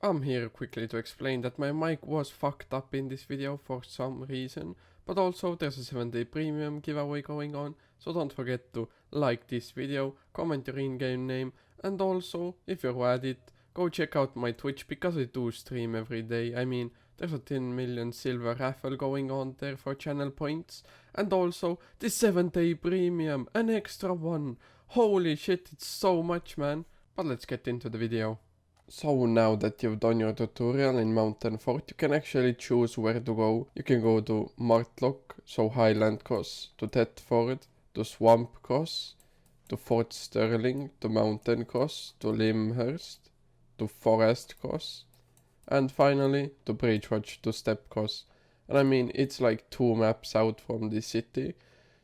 I'm here quickly to explain that my mic was fucked up in this video for some reason, but also there's a 7-day premium giveaway going on, so don't forget to like this video, comment your in-game name, and also, if you're at it, go check out my Twitch because I do stream every day. I mean, there's a 10 million silver raffle going on there for channel points, and also this 7-day premium, an extra one. Holy shit, it's so much, man. But let's get into the video. So now that you've done your tutorial in Mountain Fort, you can actually choose where to go. You can go to Martlock, so Highland Cross, to Thetford, to Swamp Cross, to Fort Sterling, to Mountain Cross, to Limhurst, to Forest Cross, and finally to Bridgewatch to Step Cross. And I mean, it's like 2 maps out from the city,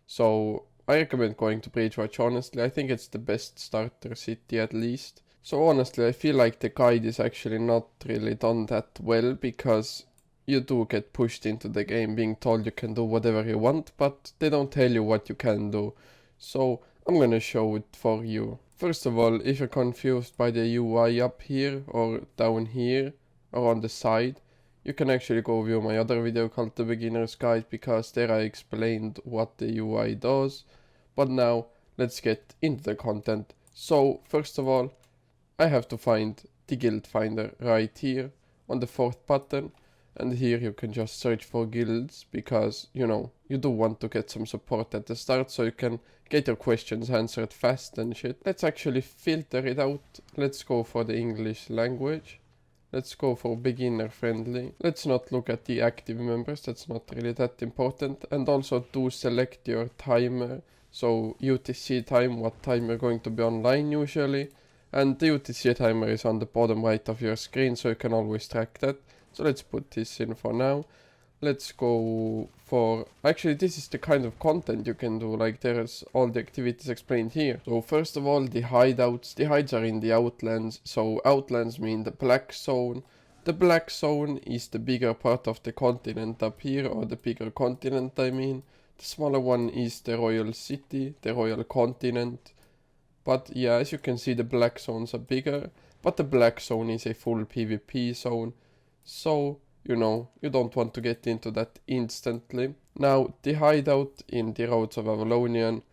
so I recommend going to Bridgewatch. Honestly, I think it's the best starter city at least. So honestly, I feel like the guide is actually not really done that well, because you do get pushed into the game being told you can do whatever you want, but they don't tell you what you can do. So I'm gonna show it for you. First of all, if you're confused by the UI up here or down here or on the side, you can actually go view my other video called The Beginner's Guide, because there I explained what the UI does. But now let's get into the content. So first of all, I have to find the guild finder right here on the 4th button, and here you can just search for guilds, because you know you do want to get some support at the start so you can get your questions answered fast and shit. Let's actually filter it out. Let's go for the English language. Let's go for beginner friendly. Let's not look at the active members, that's not really that important. And also do select your timer, so UTC time, what time you're going to be online usually. And the UTC timer is on the bottom right of your screen, so you can always track that. So let's put this in for now. Let's go for... Actually, this is the kind of content you can do, like there's all the activities explained here. So first of all, the hideouts. The hides are in the outlands. So outlands mean the black zone. The black zone is the bigger part of the continent up here, or the bigger continent I mean. The smaller one is the royal city, the royal continent. But yeah, as you can see, the black zones are bigger, but the black zone is a full PvP zone, so you know, you don't want to get into that instantly. Now, the hideout in the Roads of Avalonian.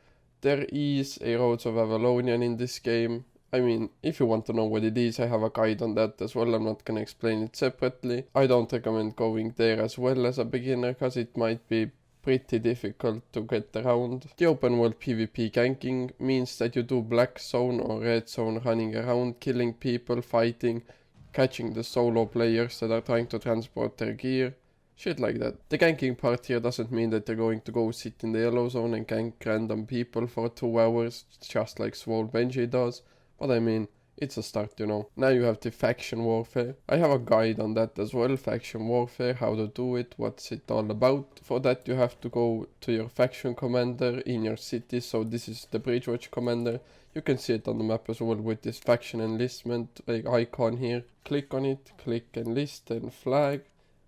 There is a Roads of Avalonian in this game. I mean, if you want to know what it is, I have a guide on that as well. I'm not gonna explain it separately. I don't recommend going there as well as a beginner, cause it might be pretty difficult to get around. The open world PvP ganking means that you do black zone or red zone running around, killing people, fighting, catching the solo players that are trying to transport their gear, shit like that. The ganking part here doesn't mean that you're going to go sit in the yellow zone and gank random people for 2 hours, just like Swole Benji does, but I mean, it's a start, you know. Now you have the faction warfare. I have a guide on that as well, faction warfare, how to do it, what's it all about. For that you have to go to your faction commander in your city, so this is the Bridgewatch commander. You can see it on the map as well with this faction enlistment icon here. Click on it, click enlist and flag,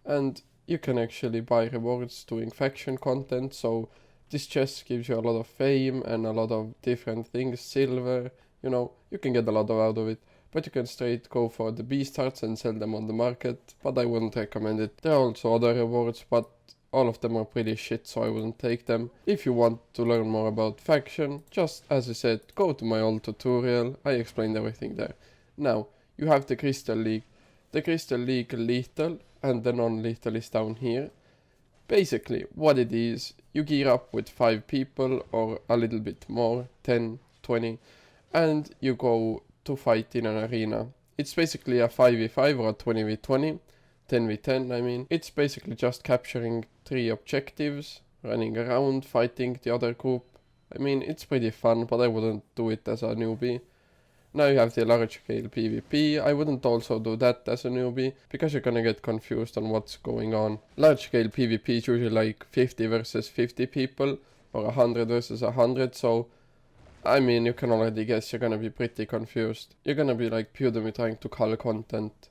and you can actually buy rewards doing faction content. So this chest gives you a lot of fame and a lot of different things, silver. You know, you can get a lot out of it, but you can straight go for the beast hearts and sell them on the market, but I wouldn't recommend it. There are also other rewards, but all of them are pretty shit, so I wouldn't take them. If you want to learn more about faction, just as I said, go to my old tutorial, I explained everything there. Now, you have the Crystal League. The Crystal League lethal and the non-lethal is down here. Basically, what it is, you gear up with 5 people or a little bit more, 10, 20, and you go to fight in an arena. It's basically a 5v5 or a 20v20, 10v10 I mean. It's basically just capturing 3 objectives, running around, fighting the other group. I mean, it's pretty fun, but I wouldn't do it as a newbie. Now you have the large scale PvP. I wouldn't also do that as a newbie, because you're gonna get confused on what's going on. Large scale PvP is usually like 50 versus 50 people, or 100 versus 100, so I mean, you can already guess you're gonna be pretty confused. You're gonna be like Udemy trying to cull content.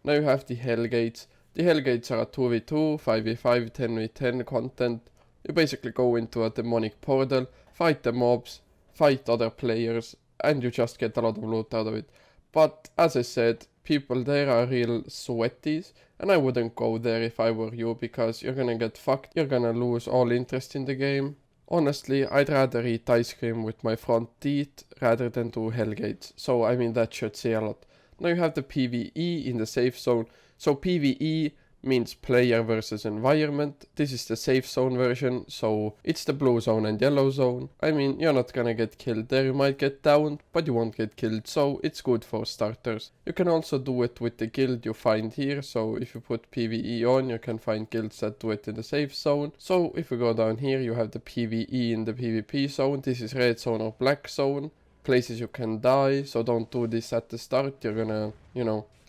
Now you have the Hellgates. The Hellgates are a 2v2, 5v5, 10v10 content. You basically go into a demonic portal, fight the mobs, fight other players, and you just get a lot of loot out of it. But as I said, people there are real sweaties, and I wouldn't go there if I were you, because you're gonna get fucked, you're gonna lose all interest in the game. Honestly, I'd rather eat ice cream with my front teeth rather than do Hellgates, so I mean that should say a lot. Now you have the PvE in the safe zone. So PvE means player versus environment. This is the safe zone version, so it's the blue zone and yellow zone. I mean, you're not gonna get killed there, you might get downed, but you won't get killed, so it's good for starters. You can also do it with the guild you find here, so if you put PvE on, you can find guilds that do it in the safe zone. So if we go down here, you have the PvE in the PvP zone. This is red zone or black zone. Places you can die, so don't do this at the start, you're gonna,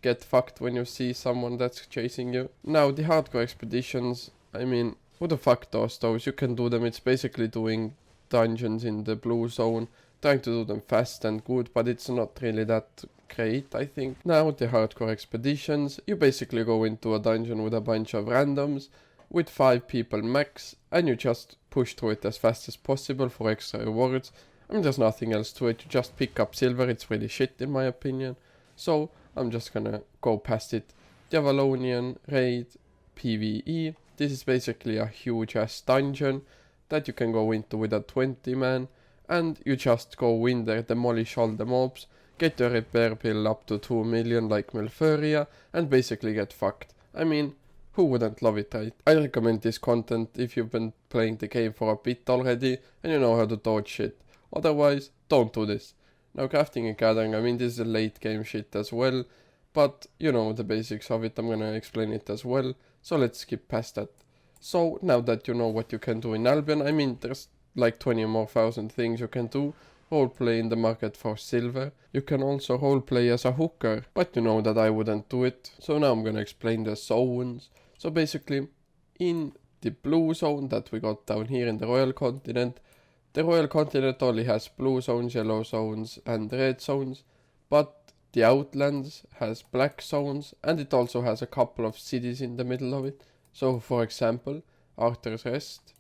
get fucked when you see someone that's chasing you. Now the hardcore expeditions, I mean, who the fuck does those? You can do them, it's basically doing dungeons in the blue zone, trying to do them fast and good, but it's not really that great, I think. Now the hardcore expeditions, you basically go into a dungeon with a bunch of randoms, with 5 people max, and you just push through it as fast as possible for extra rewards. I mean, there's nothing else to it, you just pick up silver, it's really shit in my opinion. So, I'm just gonna go past it. Javelonian, Raid, PvE. This is basically a huge ass dungeon that you can go into with a 20 man. And you just go in there, demolish all the mobs, get your repair bill up to 2 million like Melfuria, and basically get fucked. I mean, who wouldn't love it, right? I recommend this content if you've been playing the game for a bit already and you know how to dodge shit. Otherwise, don't do this. Now crafting and gathering, I mean this is a late game shit as well, but you know the basics of it, I'm gonna explain it as well, so let's skip past that. So now that you know what you can do in Albion, I mean there's like 20 more thousand things you can do. Roleplay in the market for silver. You can also roleplay as a hooker, but you know that I wouldn't do it. So now I'm gonna explain the zones. So basically, in the blue zone that we got down here in the Royal Continent, the Royal Continent only has blue zones, yellow zones and red zones, but the Outlands has black zones, and it also has a couple of cities in the middle of it. So for example, Arthur's Rest,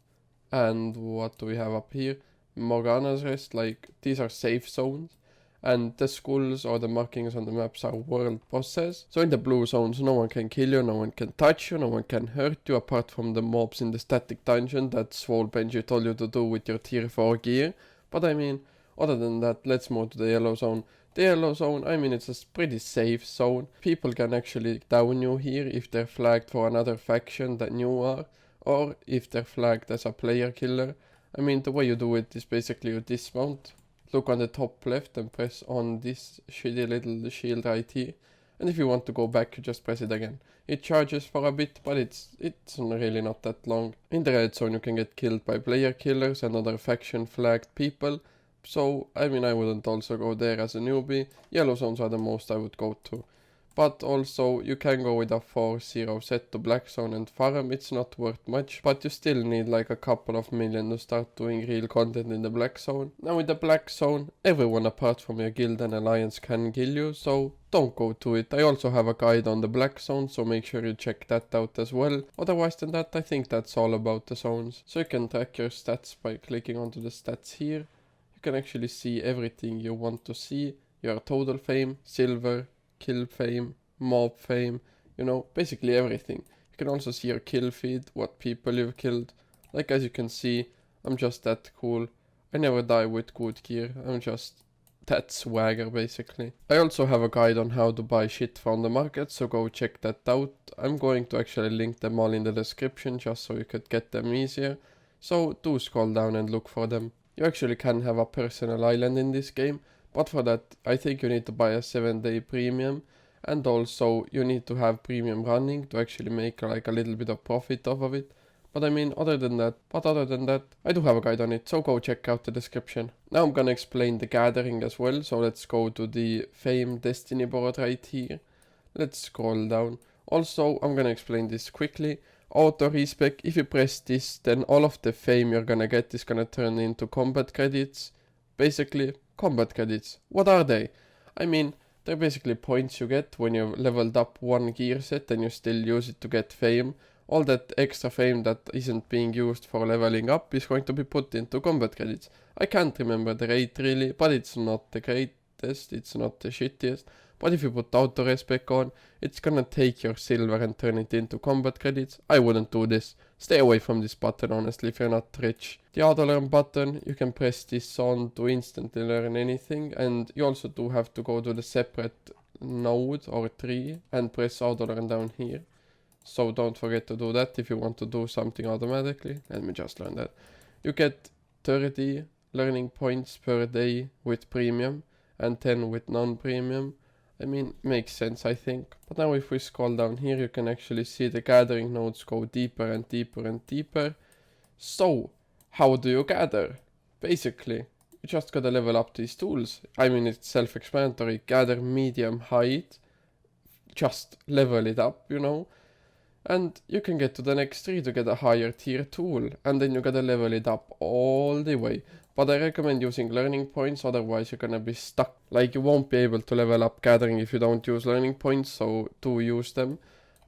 and what do we have up here? Morgana's Rest, like these are safe zones, and the skulls or the markings on the maps are world bosses. So in the blue zones no one can kill you, no one can touch you, no one can hurt you apart from the mobs in the static dungeon that Swole Benji told you to do with your tier 4 gear. But I mean, other than that, let's move to the yellow zone. The yellow zone, I mean it's a pretty safe zone. People can actually down you here if they're flagged for another faction than you are, or if they're flagged as a player killer. I mean the way you do it is basically you dismount, look on the top left and press on this shitty little shield right here, and if you want to go back you just press it again. It charges for a bit, but it's really not that long. In the red zone you can get killed by player killers and other faction flagged people, so I mean I wouldn't also go there as a newbie. Yellow zones are the most I would go to. But also you can go with a 4-0 set to black zone and farm, it's not worth much, but you still need like a couple of million to start doing real content in the black zone. Now with the black zone, everyone apart from your guild and alliance can kill you, so don't go to it. I also have a guide on the black zone, so make sure you check that out as well. Otherwise than that, I think that's all about the zones. So you can track your stats by clicking onto the stats here. You can actually see everything you want to see, your total fame, silver, kill fame, mob fame, you know, basically everything. You can also see your kill feed, what people you've killed. Like as you can see, I'm just that cool. I never die with good gear, I'm just that swagger basically. I also have a guide on how to buy shit from the market, so go check that out. I'm going to actually link them all in the description just so you could get them easier. So do scroll down and look for them. You actually can have a personal island in this game, but for that I think you need to buy a 7-day premium, and also you need to have premium running to actually make like a little bit of profit off of it. But I mean other than that, I do have a guide on it, so go check out the description. Now I'm gonna explain the gathering as well, so let's go to the fame destiny board right here. Let's scroll down. Also I'm gonna explain this quickly. Auto respec, if you press this, then all of the fame you're gonna get is gonna turn into combat credits. Basically, combat credits. What are they? I mean, they're basically points you get when you've leveled up one gear set and you still use it to get fame. All that extra fame that isn't being used for leveling up is going to be put into combat credits. I can't remember the rate really, but it's not the greatest, it's not the shittiest. But if you put auto respec on, it's gonna take your silver and turn it into combat credits. I wouldn't do this. Stay away from this button, honestly, if you're not rich. The auto learn button, you can press this on to instantly learn anything, and you also do have to go to the separate node or tree and press auto learn down here. So don't forget to do that if you want to do something automatically. Let me just learn that. You get 30 learning points per day with premium and 10 with non-premium. I mean, makes sense, I think. But now if we scroll down here, you can actually see the gathering nodes go deeper and deeper and deeper. So, how do you gather? Basically, you just gotta level up these tools. I mean, it's self-explanatory. Gather, medium, height. Just level it up, you know. And you can get to the next tree to get a higher tier tool. And then you gotta level it up all the way. But I recommend using learning points, otherwise you're gonna be stuck. Like, you won't be able to level up gathering if you don't use learning points, so do use them.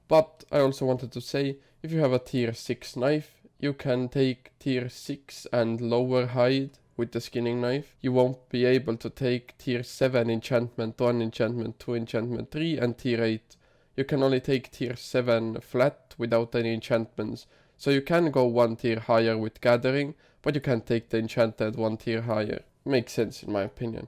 But I also wanted to say, if you have a tier 6 knife, you can take tier 6 and lower hide with the skinning knife. You won't be able to take tier 7 enchantment 1, enchantment 2, enchantment 3 and tier 8. You can only take tier 7 flat without any enchantments. So you can go one tier higher with gathering, but you can't take the enchanted one tier higher. Makes sense in my opinion.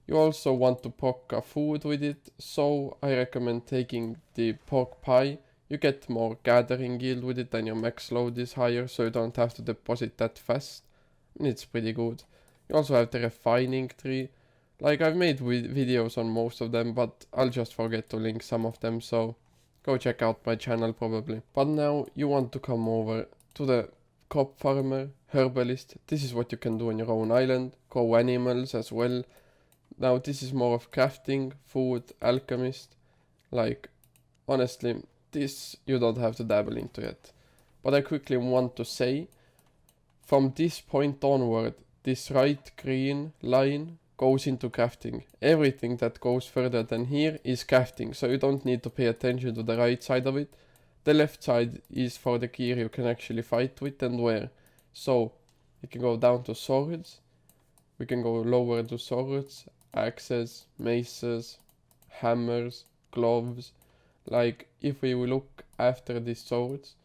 You also want to poke a food with it, so I recommend taking the pork pie. You get more gathering yield with it and your max load is higher, so you don't have to deposit that fast. And it's pretty good. You also have the refining tree. Like, I've made videos on most of them, but I'll just forget to link some of them, so go check out my channel probably. But now you want to come over to the crop farmer, herbalist. This is what you can do on your own island. Grow animals as well. Now this is more of crafting, food, alchemist. Like, honestly, this you don't have to dabble into yet. But I quickly want to say, from this point onward, this right green line goes into crafting. Everything that goes further than here is crafting, so you don't need to pay attention to the right side of it. The left side is for the gear you can actually fight with and wear. So you can go down to swords, we can go lower to swords, axes, maces, hammers, gloves. Like, if we look after these swords,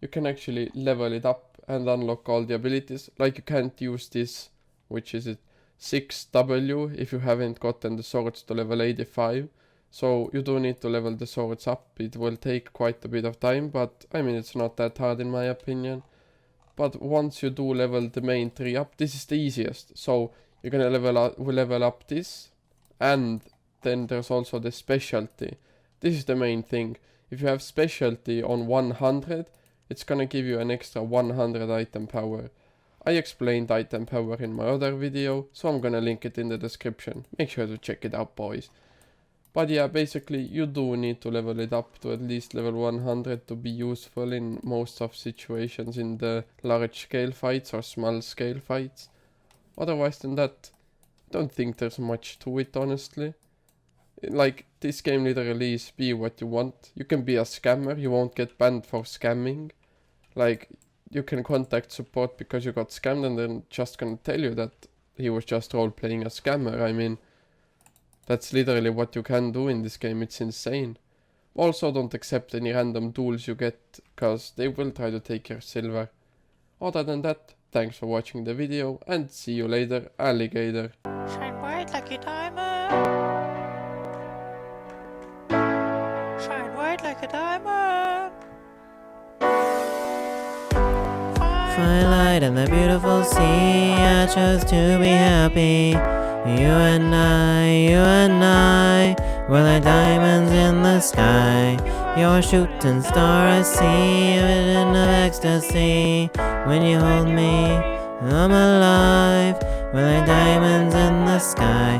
you can actually level it up and unlock all the abilities. Like, you can't use this, which is it, 6W if you haven't gotten the swords to level 85. So you do need to level the swords up. It will take quite a bit of time, but I mean, it's not that hard in my opinion. But once you do level the main tree up, this is the easiest. So you're gonna level up this, and then there's also the specialty. This is the main thing. If you have specialty on 100, it's gonna give you an extra 100 item power. I explained item power in my other video, so I'm gonna link it in the description. Make sure to check it out, boys. But yeah, basically you do need to level it up to at least level 100 to be useful in most of situations in the large scale fights or small scale fights. Otherwise than that, I don't think there's much to it, honestly. Like, this game literally is be what you want. You can be a scammer, you won't get banned for scamming. Like, you can contact support because you got scammed and they're just gonna tell you that he was just role-playing a scammer. I mean, that's literally what you can do in this game. It's insane. Also, don't accept any random tools you get, cause they will try to take your silver. Other than that, thanks for watching the video and see you later, alligator. Shine bright like a diamond. Shine bright like a diamond. Twilight and the beautiful sea, I chose to be happy. You and I, we're like diamonds in the sky. You're a shooting star, I see, a vision of ecstasy. When you hold me, I'm alive. We're like diamonds in the sky.